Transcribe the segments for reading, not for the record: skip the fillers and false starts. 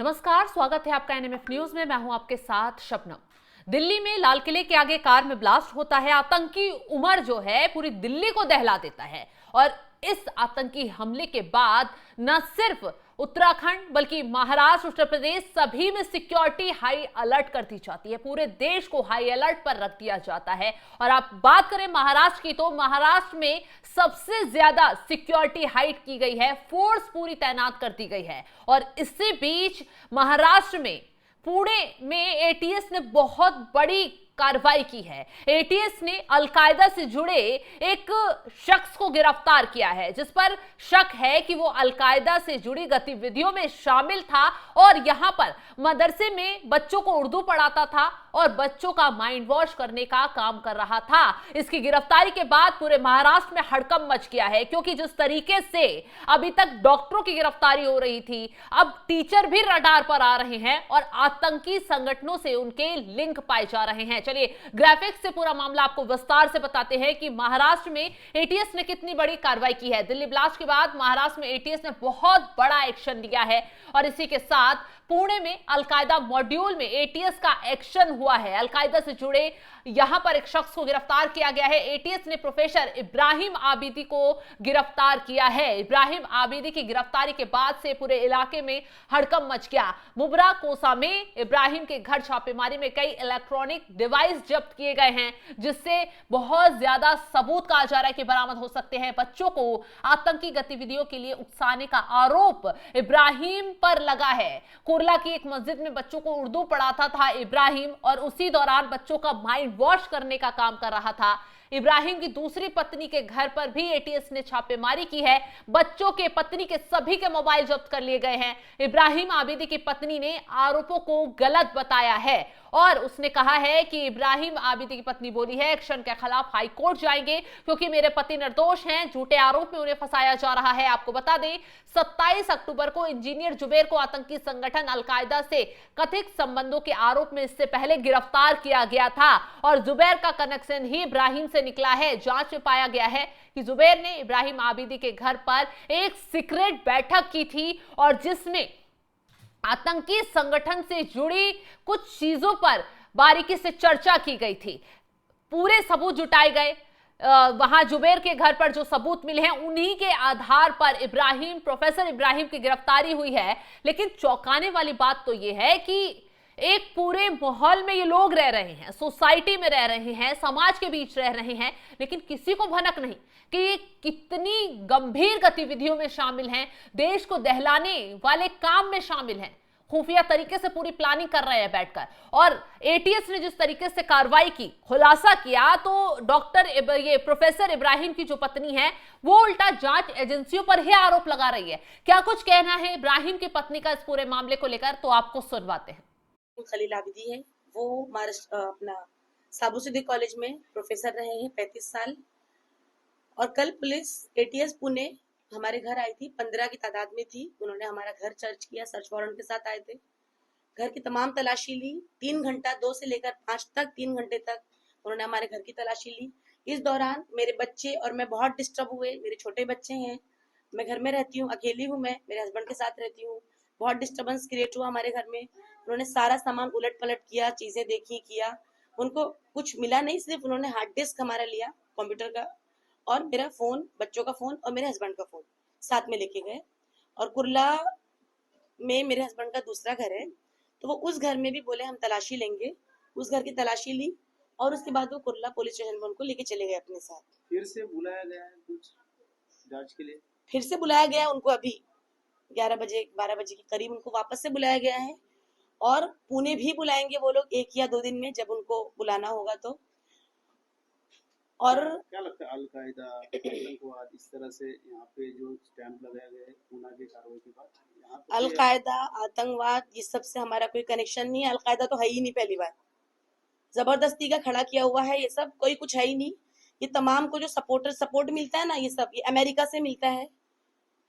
नमस्कार, स्वागत है आपका एनएमएफ न्यूज में। मैं हूं आपके साथ शबनम। दिल्ली में लाल किले के आगे कार में ब्लास्ट होता है। आतंकी उमर जो है पूरी दिल्ली को दहला देता है और इस आतंकी हमले के बाद न सिर्फ उत्तराखंड बल्कि महाराष्ट्र, उत्तर प्रदेश सभी में सिक्योरिटी हाई अलर्ट कर दी जाती है। पूरे देश को हाई अलर्ट पर रख दिया जाता है। और आप बात करें महाराष्ट्र की तो महाराष्ट्र में सबसे ज्यादा सिक्योरिटी हाइट की गई है, फोर्स पूरी तैनात कर दी गई है। और इसी बीच महाराष्ट्र में पुणे में एटीएस ने बहुत बड़ी कार्रवाई की है। एटीएस ने अलकायदा से जुड़े एक शख्स को गिरफ्तार किया है, जिस पर शक है कि वो अलकायदा से जुड़ी गतिविधियों में शामिल था और यहां पर मदरसे में बच्चों को उर्दू पढ़ाता था और बच्चों का माइंड वॉश करने का काम कर रहा था। इसकी गिरफ्तारी के बाद पूरे महाराष्ट्र में हड़कंप मच गया है, क्योंकि जिस तरीके से अभी तक डॉक्टरों की गिरफ्तारी हो रही थी, अब टीचर भी रडार पर आ रहे हैं और आतंकी संगठनों से उनके लिंक पाए जा रहे हैं। चलिए ग्राफिक्स से पूरा मामला आपको विस्तार से बताते हैं कि महाराष्ट्र में एटीएस ने कितनी बड़ी कार्रवाई की है। दिल्ली ब्लास्ट के बाद महाराष्ट्र में एटीएस ने बहुत बड़ा एक्शन लिया है और इसी के साथ पुणे में अलकायदा मॉड्यूल में एटीएस का एक्शन हुआ है। अलकायदा से जुड़े यहां पर एक शख्स को गिरफ्तार किया गया है। एटीएस ने प्रोफेसर इब्राहिम आबिदी को गिरफ्तार किया है। इब्राहिम आबिदी की गिरफ्तारी के बाद से पूरे इलाके में हड़कंप मच गया। मुब्रा कोसा में इब्राहिम के घर छापेमारी में कई इलेक्ट्रॉनिक डिवाइस जब्त किए गए हैं, जिससे बहुत ज्यादा सबूत कहा जा रहा है कि बरामद हो सकते हैं। बच्चों को आतंकी गतिविधियों के लिए उकसाने का आरोप इब्राहिम पर लगा है। कुर्ला की एक मस्जिद में बच्चों को उर्दू पढ़ाता था इब्राहिम और उसी दौरान बच्चों का माइंड वॉश करने का काम कर रहा था। इब्राहिम की दूसरी पत्नी के घर पर भी एटीएस ने छापेमारी की है। बच्चों के, पत्नी के सभी के मोबाइल जब्त कर लिए गए हैं। इब्राहिम आबिदी की पत्नी ने आरोपों को गलत बताया है और उसने कहा है कि इब्राहिम आबिदी की पत्नी बोली है, एक्शन के खिलाफ हाई कोर्ट जाएंगे क्योंकि मेरे पति निर्दोष हैं, झूठे आरोप में उन्हें फंसाया जा रहा है। आपको बता दें 27 अक्टूबर को इंजीनियर जुबैर को आतंकी संगठन अलकायदा से कथित संबंधों के आरोप में इससे पहले गिरफ्तार किया गया था और जुबैर का कनेक्शन ही इब्राहिम से निकला है। जांच में पाया गया है कि जुबैर ने इब्राहिम आबिदी के घर पर एक सीक्रेट बैठक की थी और जिसमें आतंकी संगठन से जुड़ी कुछ चीजों पर बारीकी से चर्चा की गई थी। पूरे सबूत जुटाए गए। वहां जुबैर के घर पर जो सबूत मिले हैं उन्हीं के आधार पर प्रोफेसर इब्राहिम की गिरफ्तारी हुई है। लेकिन चौंकाने वाली बात तो यह है कि एक पूरे माहौल में ये लोग रह रहे हैं, सोसाइटी में रह रहे हैं, समाज के बीच रह रहे हैं, लेकिन किसी को भनक नहीं कि ये कितनी गंभीर गतिविधियों में शामिल हैं, देश को दहलाने वाले काम में शामिल हैं, खुफिया तरीके से पूरी प्लानिंग कर रहे हैं बैठकर। और एटीएस ने जिस तरीके से कार्रवाई की, खुलासा किया, तो ये प्रोफेसर इब्राहिम की जो पत्नी है वो उल्टा जांच एजेंसियों पर ही आरोप लगा रही है। क्या कुछ कहना है इब्राहिम की पत्नी का इस पूरे मामले को लेकर, तो आपको सुनवाते हैं। खलील आबिदी है, वो अपना साबुसिद्दीकी कॉलेज में प्रोफेसर रहे हैं 35 साल। और कल पुलिस एटीएस पुणे हमारे घर आई थी, 15 की तादाद में थी। उन्होंने हमारा घर सर्च किया, सर्च वारंट के साथ आए थे। घर की तमाम तलाशी ली, 3 घंटा, 2 से लेकर 5 तक, 3 घंटे तक उन्होंने हमारे घर की तलाशी ली। इस दौरान मेरे बच्चे और मैं बहुत डिस्टर्ब हुए। मेरे छोटे बच्चे हैं, मैं घर में रहती हूँ, अकेली हूँ, मैं मेरे हस्बैंड के साथ रहती हूँ। बहुत डिस्टर्बेंस क्रिएट हुआ हमारे घर में। उन्होंने सारा सामान उलट पलट किया, चीजें देखी, किया। उनको कुछ मिला नहीं, सिर्फ उन्होंने हार्ड डिस्क हमारा लिया कंप्यूटर का और मेरा फोन, बच्चों का फोन और मेरे हस्बैंड का फोन साथ में लेके गए। और कुर्ला में मेरे हस्बैंड का दूसरा घर है, तो वो उस घर में भी बोले हम तलाशी लेंगे। उस घर की तलाशी ली और उसके बाद वो कुर्ला पुलिस स्टेशन में उनको लेके चले गए अपने साथ। फिर से बुलाया गया है कुछ जांच के लिए? फिर से बुलाया गया उनको, अभी 11 बजे 12 बजे के करीब उनको वापस से बुलाया गया है। और पुणे भी बुलाएंगे वो लोग 1 या 2 दिन में, जब उनको बुलाना होगा तो। और क्या लगता है अलकायदा, आतंकवाद, इस तरह से यहाँ पे जो स्टैंप लगाया गया है पुणे की कार्रवाई के बाद, अलकायदा, आतंकवाद, ये सब से हमारा कोई कनेक्शन नहीं है। अलकायदा तो है ही नहीं, पहली बार जबरदस्ती का खड़ा किया हुआ है, ये सब कोई कुछ है ही नहीं। ये तमाम को जो सपोर्ट मिलता है ना, ये सब ये अमेरिका से मिलता है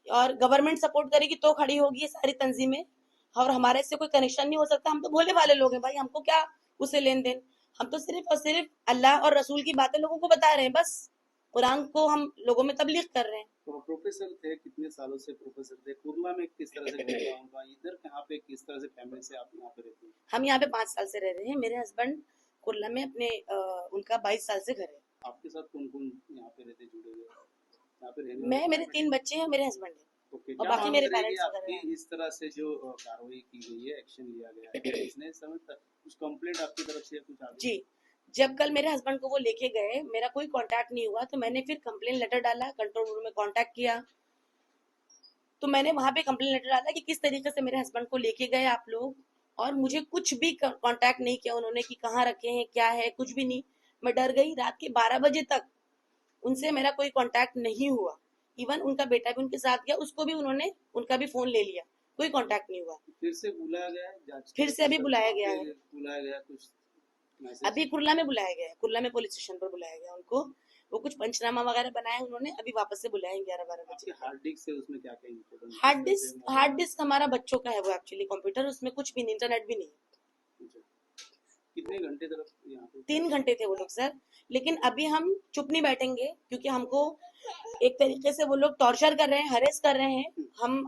और गवर्नमेंट सपोर्ट करेगी तो खड़ी होगी ये सारी तंजीमें। और हमारे से कोई कनेक्शन नहीं हो सकता। हम तो भोले भाले लोग हैं भाई, हमको क्या उसे लेन देन। हम तो सिर्फ और सिर्फ अल्लाह और रसूल की बातें लोगों को बता रहे हैं, बस कुरान को हम लोगों में तबलीग कर रहे हैं। तो प्रोफेसर थे, कितने सालों से प्रोफेसर थे? कुर्ला में किस तरह से घर था उनका? इधर यहाँ पे किस तरह से फैमिली से आप यहाँ पे रहते हैं? हम यहाँ पे 5 साल से रह रहे हैं। मेरे हस्बैंड कुर्ला में अपने उनका 22 साल से घर है। आपके साथ कौन कौन यहाँ पे रहते, जुड़े हुए यहाँ पे रहने मैं, वाले? मेरे 3 बच्चे हैं, मेरे हस्बैंड है ओके, और क्या बाकी मांग मेरे करेंगे पेरेंट्स वगैरह आपकी हैं। इस तरह से जो कार्रवाई की गई है, एक्शन लिया गया है, इसने समझता कुछ कंप्लेंट आपकी तरफ से कुछ आ गई? जी, जब कल मेरे हस्बैंड को वो लेके गए, मेरा कोई कांटेक्ट नहीं हुआ, तो मैंने फिर कंप्लेन लेटर डाला, कंट्रोल रूम में कांटेक्ट किया। तो मैंने वहां पे कंप्लेन लेटर डाला कि किस तरीके से मेरे हस्बैंड को लेके गए आप लोग, और मुझे कुछ भी कांटेक्ट नहीं किया उन्होंने कि कहाँ रखे हैं, क्या है, कुछ भी नहीं। मैं डर गई। रात के 12 बजे तक उनसे मेरा कोई कांटेक्ट नहीं हुआ। इवन उनका बेटा भी उनके साथ गया, उसको भी उन्होंने, उनका भी फोन ले लिया, कोई कांटेक्ट नहीं हुआ। फिर से बुलाया गया है जांच के फिर से अभी लिए? बुलाया गया है। बुलाया गया कुछ मैसेज? अभी कुर्ला में बुलाया गया है, कुर्ला में पुलिस स्टेशन पर बुलाया गया उनको। वो कुछ पंचनामा वगैरह बनाया उन्होंने, अभी वापस से बुलाएंगे 11-12 आपके बजे। हार्ड डिस्क से उसमें क्या क्या इम्पोर्टेंट? हार्ड डिस्क हमारा बच्चों का है, वो एक्चुअली कंप्यूटर, उसमें कुछ भी नहीं, इंटरनेट भी नहीं। कितने घंटे तक यहाँ पे? 3 घंटे थे वो लोग सर। लेकिन अभी हम चुप नहीं बैठेंगे, क्योंकि हमको एक तरीके से वो लोग टॉर्चर कर रहे हैं, हरेस कर रहे हैं,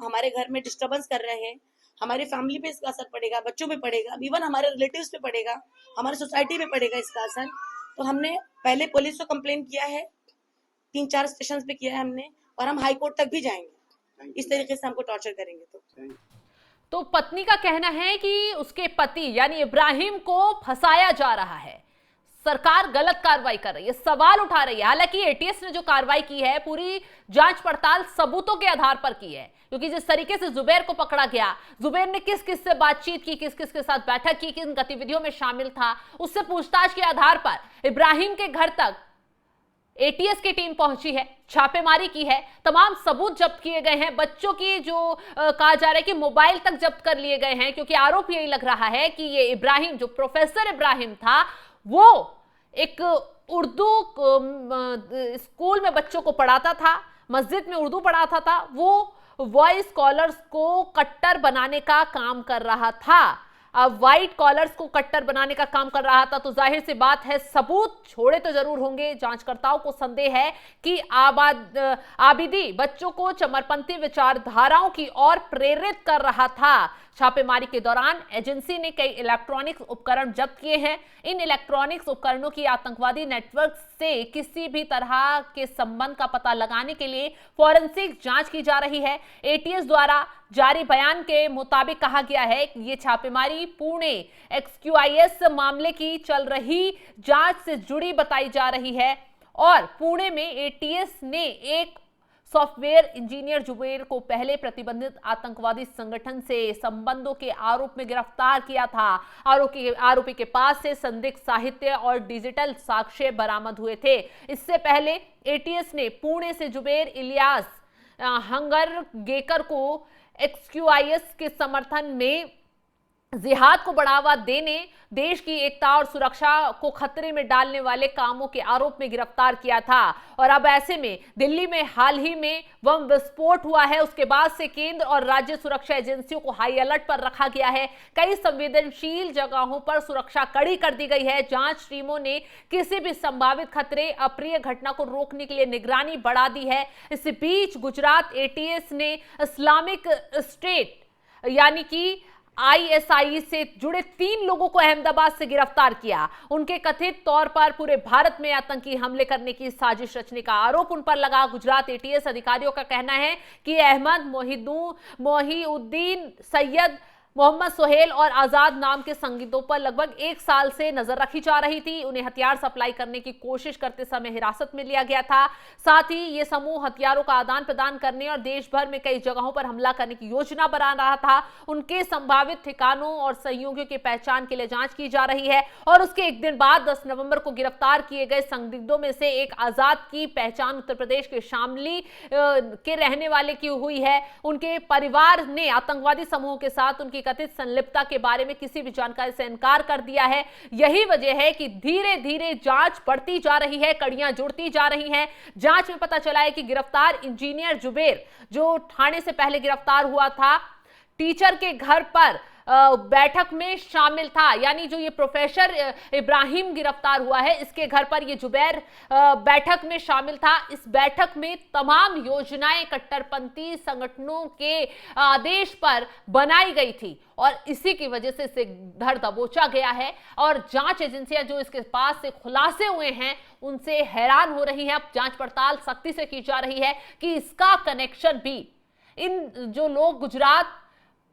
हमारे घर में डिस्टर्बेंस कर रहे हैं। हमारी फैमिली पे इसका असर पड़ेगा, बच्चों पे पड़ेगा, इवन हमारे रिलेटिव्स पे पड़ेगा, हमारी सोसाइटी पे पड़ेगा इसका असर। तो हमने पहले पुलिस को कंप्लेन किया है, 3-4 स्टेशन पे किया है हमने, और हम हाई कोर्ट तक भी जाएंगे इस तरीके से हमको टॉर्चर करेंगे तो पत्नी का कहना है कि उसके पति यानी इब्राहिम को फंसाया जा रहा है, सरकार गलत कार्रवाई कर रही है, सवाल उठा रही है। हालांकि एटीएस ने जो कार्रवाई की है पूरी जांच पड़ताल सबूतों के आधार पर की है, क्योंकि जिस तरीके से जुबैर को पकड़ा गया, जुबैर ने किस किस से बातचीत की, किस किस के साथ बैठक की, किन गतिविधियों में शामिल था, उससे पूछताछ के आधार पर इब्राहिम के घर तक एटीएस की टीम पहुंची है, छापेमारी की है, तमाम सबूत जब्त किए गए हैं। बच्चों की जो कहा जा रहा है कि मोबाइल तक जब्त कर लिए गए हैं, क्योंकि आरोप यही लग रहा है कि ये इब्राहिम, जो प्रोफेसर इब्राहिम था, वो एक उर्दू स्कूल में बच्चों को पढ़ाता था, मस्जिद में उर्दू पढ़ाता था, वो वॉइस कॉलर्स को कट्टर बनाने का काम कर रहा था। अब वाइट कॉलर्स को कट्टर बनाने का काम कर रहा था, तो जाहिर सी बात है सबूत छोड़े तो जरूर होंगे। जांचकर्ताओं को संदेह है कि आबिदी बच्चों को चमरपंथी विचारधाराओं की ओर प्रेरित कर रहा था। छापेमारी के दौरान एजेंसी ने कई इलेक्ट्रॉनिक्स उपकरण जब्त किए हैं। इन इलेक्ट्रॉनिक्स उपकरणों की आतंकवादी नेटवर्क से किसी भी तरह के संबंध का पता लगाने के लिए फॉरेंसिक जांच की जा रही है। एटीएस द्वारा जारी बयान के मुताबिक कहा गया है कि ये छापेमारी पुणे एक्सक्यूआईएस मामले की चल रही जांच से जुड़ी बताई जा रही है, और पुणे में एटीएस ने एक सॉफ्टवेयर इंजीनियर जुबैर को पहले प्रतिबंधित आतंकवादी संगठन से संबंधों के आरोप में गिरफ्तार किया था। आरोपी के पास से संदिग्ध साहित्य और डिजिटल साक्ष्य बरामद हुए थे। इससे पहले एटीएस ने पुणे से जुबैर इलियास हंगरगेकर को एक्सक्यूआईएस के समर्थन में जिहाद को बढ़ावा देने, देश की एकता और सुरक्षा को खतरे में डालने वाले कामों के आरोप में गिरफ्तार किया था। और अब ऐसे में दिल्ली में हाल ही में बम विस्फोट हुआ है, उसके बाद से केंद्र और राज्य सुरक्षा एजेंसियों को हाई अलर्ट पर रखा गया है। कई संवेदनशील जगहों पर सुरक्षा कड़ी कर दी गई है। जांच टीमों ने किसी भी संभावित खतरे, अप्रिय घटना को रोकने के लिए निगरानी बढ़ा दी है। इस बीच गुजरात एटीएस ने इस्लामिक स्टेट यानी कि आईएसआई से जुड़े 3 लोगों को अहमदाबाद से गिरफ्तार किया। उनके कथित तौर पर पूरे भारत में आतंकी हमले करने की साजिश रचने का आरोप उन पर लगा। गुजरात एटीएस अधिकारियों का कहना है कि अहमद मोहिउद्दीन, सैयद मोहम्मद सोहेल और आजाद नाम के संदिग्धों पर लगभग 1 साल से नजर रखी जा रही थी। उन्हें हथियार सप्लाई करने की कोशिश करते समय हिरासत में लिया गया था। साथ ही ये समूह हथियारों का आदान प्रदान करने और देश भर में कई जगहों पर हमला करने की योजना बना रहा था। उनके संभावित ठिकानों और सहयोगियों की पहचान के लिए जांच की जा रही है, और उसके एक दिन बाद 10 नवंबर को गिरफ्तार किए गए संदिग्धों में से एक आजाद की पहचान उत्तर प्रदेश के शामली के रहने वाले की हुई है। उनके परिवार ने आतंकवादी समूह के साथ उनकी कथित संलिप्तता के बारे में किसी भी जानकारी से इनकार कर दिया है। यही वजह है कि धीरे धीरे जांच बढ़ती जा रही है, कड़ियां जुड़ती जा रही हैं। जांच में पता चला है कि गिरफ्तार इंजीनियर जुबैर, जो ठाणे से पहले गिरफ्तार हुआ था, टीचर के घर पर बैठक में शामिल था। यानी जो ये प्रोफेसर इब्राहिम गिरफ्तार हुआ है, इसके घर पर ये जुबैर बैठक में शामिल था। इस बैठक में तमाम योजनाएं कट्टरपंथी संगठनों के आदेश पर बनाई गई थी और इसी की वजह से इसे धर दबोचा गया है। और जांच एजेंसियां जो इसके पास से खुलासे हुए हैं उनसे हैरान हो रही हैं। अब जांच पड़ताल सख्ती से की जा रही है कि इसका कनेक्शन भी इन जो लोग गुजरात,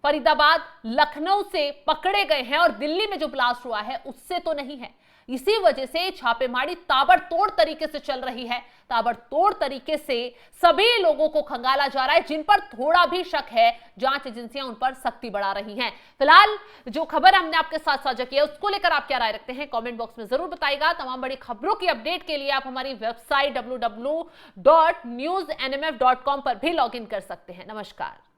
फरीदाबाद, लखनऊ से पकड़े गए हैं और दिल्ली में जो ब्लास्ट हुआ है उससे तो नहीं है। इसी वजह से छापेमारी ताबड़तोड़ तरीके से चल रही है। ताबड़तोड़ तरीके से सभी लोगों को खंगाला जा रहा है। जिन पर थोड़ा भी शक है, जांच एजेंसियां उन पर सख्ती बढ़ा रही हैं। फिलहाल जो खबर हमने आपके साथ साझा की है उसको लेकर आप क्या राय रखते हैं, कमेंट बॉक्स में जरूर बताइएगा। तमाम बड़ी खबरों की अपडेट के लिए आप हमारी वेबसाइट www.newsnmf.com पर भी लॉग इन कर सकते हैं। नमस्कार।